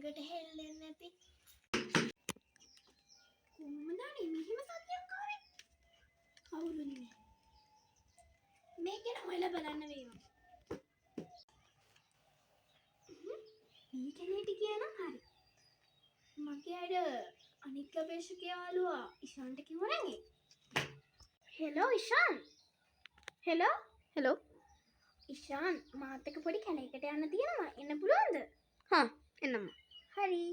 ළඟට හෙල්ලෙන්නේ නැති. කොහොමද මෙහෙම සද්දයක් ආවේ? කවුරුනේ? මේක ගැන හොයලා බලන්න වේවා. මේ කෙනෙක්ට කියනම් හරි. මගේ අර අනිත් ගවේෂක යාළුවා ඉෂාන්ට කිව්වා නේද? හෙලෝ ඉෂාන්. හෙලෝ ඉෂාන් මාත් එක්ක පොඩි කැලේකට යන්න තියෙනවා. එන්න පුළුවන්ද? හා එන්නම්ම. හරි.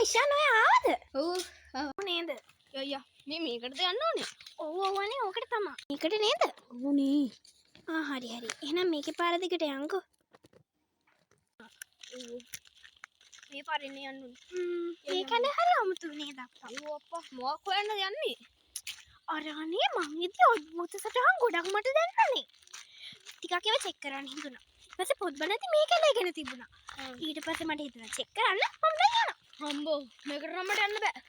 ඉෂාන් ඔය ආවද? ඔව් නේද? යయ్యා මේ මේකටද යන්න ඕනේ. ඔව් අනේ ඕකට තමයි. මේකට නේද? ඕනේ. හරි. එහෙනම් මේකේ පාර දිගට යන්කෝ. මේ පාරේ යන්න ඕනේ. මේ කැලේ හරි අමුතු නේද අප්පා? අයියෝ අප්පා මොකක් හොයන්නද යන්නේ? අර අනේ මං ඉතින් අద్භූත සටහන් ගොඩක් මට දැන්නනේ. ටිකක් ඒවා චෙක් කරන්න හිතුණා. ඊට පස්සේ පොත් බලද්දි මේ කැලේ ගැන තිබුණා. ඊට පස්සේ මට හිතුණා චෙක් කරන්න මම දැන් යනවා. හම්බෝ මේකට නම් මට යන්න බෑ.